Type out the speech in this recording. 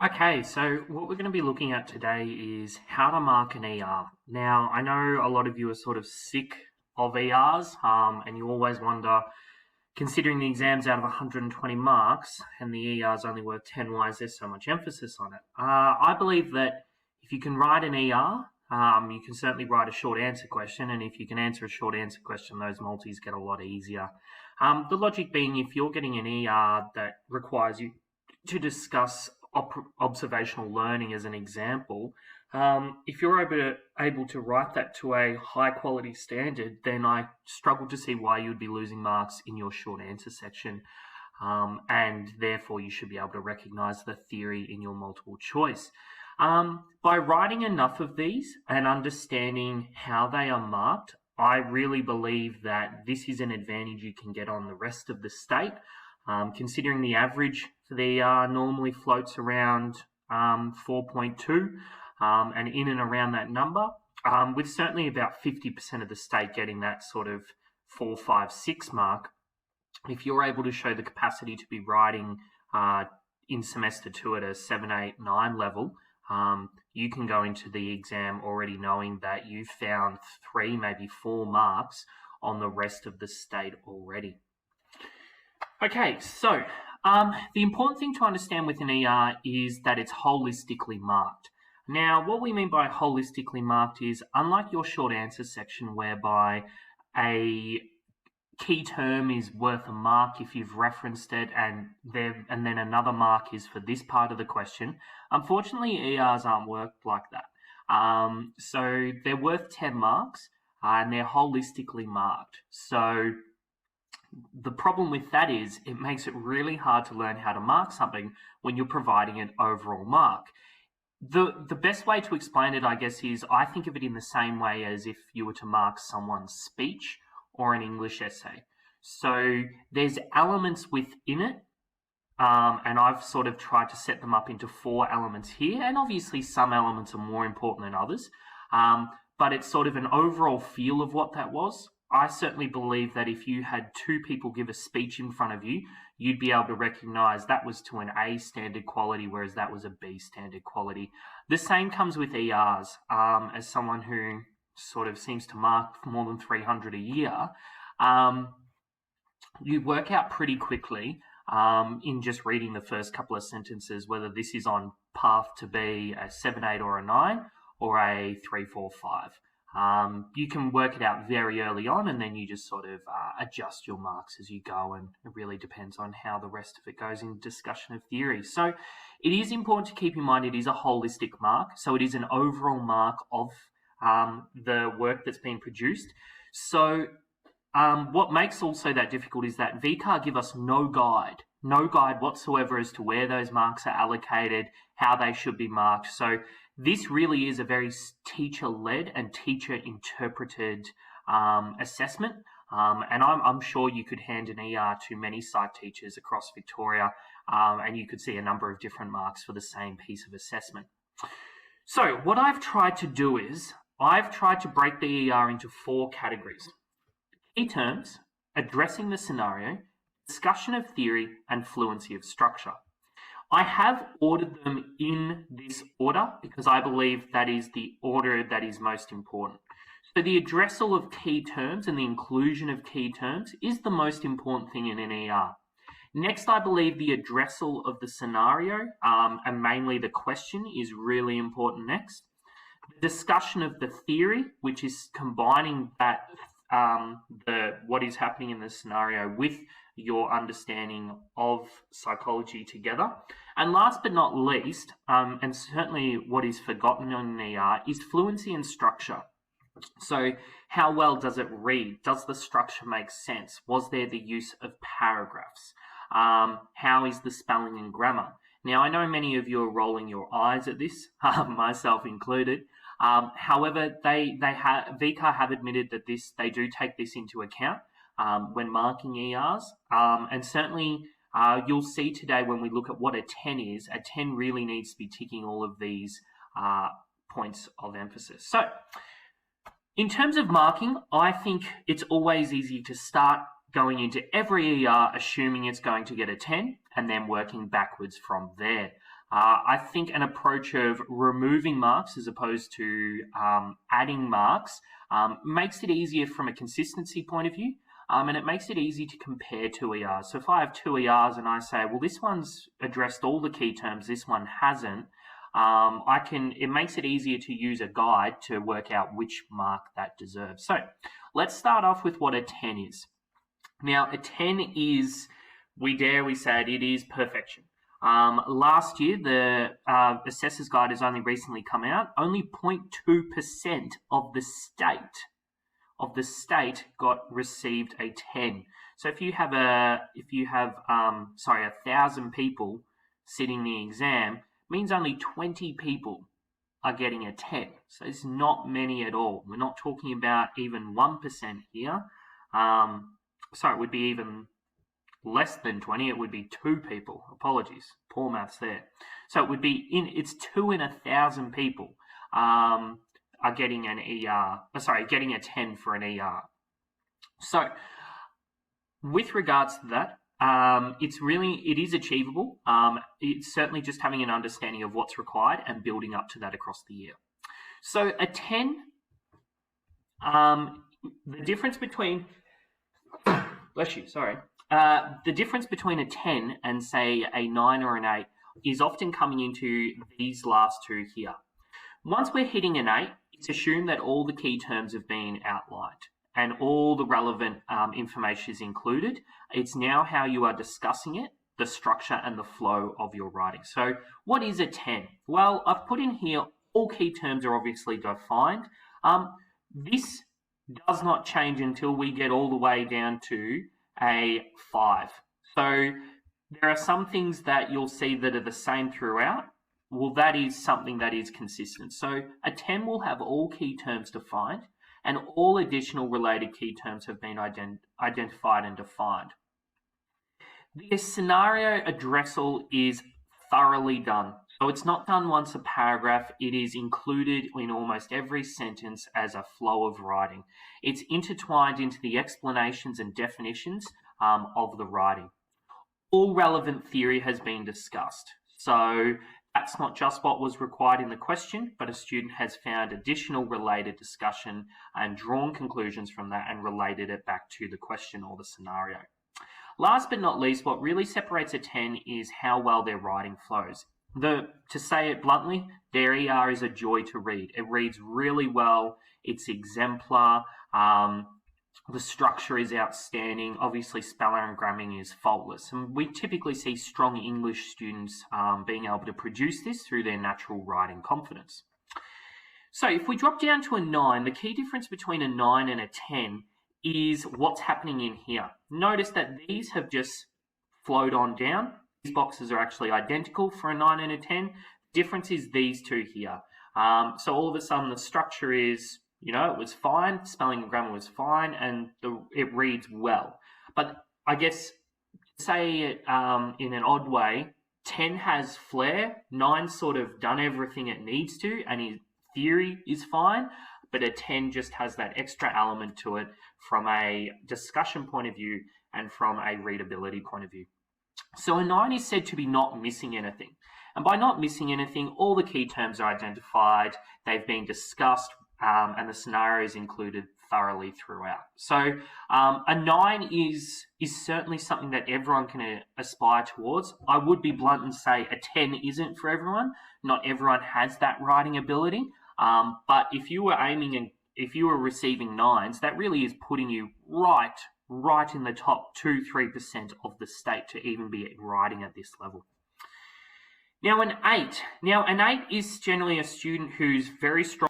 Okay, so what we're going to be looking at today is how to mark an ER. Now, I know a lot of you are sort of sick of ERs, and you always wonder, considering the exam's out of 120 marks and the ER's only worth 10, why is there so much emphasis on it? I believe that if you can write an ER, you can certainly write a short answer question, and if you can answer a short answer question, those multis get a lot easier. The logic being, if you're getting an ER that requires you to discuss observational learning as an example, if you're able to write that to a high quality standard, then I struggle to see why you'd be losing marks in your short answer section. And therefore you should be able to recognize the theory in your multiple choice. By writing enough of these and understanding how they are marked, I really believe that this is an advantage you can get on the rest of the state. Considering the average for the ER normally floats around 4.2 and in and around that number, with certainly about 50% of the state getting that sort of 4, 5, 6 mark. If you're able to show the capacity to be writing in semester 2 at a 7, 8, 9 level, you can go into the exam already knowing that you've found 3, maybe 4 marks on the rest of the state already. Okay, so the important thing to understand with an ER is that it's holistically marked. Now, what we mean by holistically marked is, unlike your short answer section whereby a key term is worth a mark if you've referenced it and then another mark is for this part of the question, unfortunately ERs aren't worked like that. So they're worth 10 marks and they're holistically marked. So the problem with that is it makes it really hard to learn how to mark something when you're providing an overall mark. The best way to explain it, I guess, is I think of it in the same way as if you were to mark someone's speech or an English essay. So there's elements within it, and I've sort of tried to set them up into 4 elements here, and obviously some elements are more important than others, but it's sort of an overall feel of what that was. I certainly believe that if you had 2 people give a speech in front of you, you'd be able to recognize that was to an A standard quality, whereas that was a B standard quality. The same comes with ERs. As someone who sort of seems to mark more than 300 a year, you work out pretty quickly in just reading the first couple of sentences whether this is on path to be a 7, 8 or a 9 or a 3, 4, 5. You can work it out very early on and then you just sort of adjust your marks as you go, and it really depends on how the rest of it goes in discussion of theory. So it is important to keep in mind it is a holistic mark, so it is an overall mark of the work that's being produced. So what makes also that difficult is that VCAR give us no guide whatsoever as to where those marks are allocated, how they should be marked. So this really is a very teacher-led and teacher-interpreted assessment, and I'm sure you could hand an ER to many psych teachers across Victoria, and you could see a number of different marks for the same piece of assessment. So what I've tried to do is I've tried to break the ER into 4 categories: key terms, addressing the scenario, discussion of theory, and fluency of structure. I have ordered them in this order because I believe that is the order that is most important. So the addressal of key terms and the inclusion of key terms is the most important thing in an ER. Next, I believe the addressal of the scenario and mainly the question is really important next. The discussion of the theory, which is combining that what is happening in the scenario with your understanding of psychology together. And last but not least, and certainly what is forgotten in an ER, is fluency and structure. So how well does it read? Does the structure make sense? Was there the use of paragraphs? How is the spelling and grammar? Now, I know many of you are rolling your eyes at this, myself included. However, VCAR have admitted that they do take this into account when marking ERs, and certainly you'll see today when we look at what a 10 is, a 10 really needs to be ticking all of these points of emphasis. So in terms of marking, I think it's always easy to start going into every ER assuming it's going to get a 10 and then working backwards from there. I think an approach of removing marks as opposed to adding marks makes it easier from a consistency point of view, and it makes it easy to compare two ERs. So if I have two ERs and I say, well, this one's addressed all the key terms, this one hasn't, it makes it easier to use a guide to work out which mark that deserves. So let's start off with what a 10 is. Now, a 10 is, we say it is perfection. Last year, the Assessor's Guide has only recently come out. Only 0.2% of the state received a 10. So if you have 1,000 people sitting the exam, it means only 20 people are getting a 10. So it's not many at all. We're not talking about even 1% here. It would be even less than 20, it would be 2 people. Apologies, poor maths there. So it would be it's 2 in 1,000 people are getting an getting a 10 for an ER. So with regards to that, it is achievable. It's certainly just having an understanding of what's required and building up to that across the year. So a 10, the difference between the difference between a 10 and, say, a 9 or an 8 is often coming into these last two here. Once we're hitting an 8, it's assumed that all the key terms have been outlined and all the relevant information is included. It's now how you are discussing it, the structure and the flow of your writing. So what is a 10? Well, I've put in here all key terms are obviously defined. This does not change until we get all the way down to a 5. So there are some things that you'll see that are the same throughout. Well, that is something that is consistent. So a 10 will have all key terms defined and all additional related key terms have been identified and defined. The scenario addressal is thoroughly done. So it's not done once a paragraph, it is included in almost every sentence as a flow of writing. It's intertwined into the explanations and definitions of the writing. All relevant theory has been discussed. So that's not just what was required in the question, but a student has found additional related discussion and drawn conclusions from that and related it back to the question or the scenario. Last but not least, what really separates a 10 is how well their writing flows. To say it bluntly, their ER is a joy to read. It reads really well. It's exemplar. The structure is outstanding. Obviously, spelling and grammar is faultless. And we typically see strong English students being able to produce this through their natural writing confidence. So if we drop down to a 9, the key difference between a 9 and a 10 is what's happening in here. Notice that these have just flowed on down. These boxes are actually identical for a 9 and a 10. Difference is these two here. So all of a sudden the structure is, it was fine, spelling and grammar was fine, and it reads well. But I guess, say it in an odd way, 10 has flair, 9's sort of done everything it needs to, and his theory is fine, but a 10 just has that extra element to it from a discussion point of view and from a readability point of view. So a 9 is said to be not missing anything. And by not missing anything, all the key terms are identified, they've been discussed, and the scenario is included thoroughly throughout. So a 9 is certainly something that everyone can aspire towards. I would be blunt and say a 10 isn't for everyone. Not everyone has that writing ability. But if you were aiming and if you were receiving 9s, that really is putting you right in the top 2-3% of the state to even be writing at this level. Now an 8 is generally a student who's very strong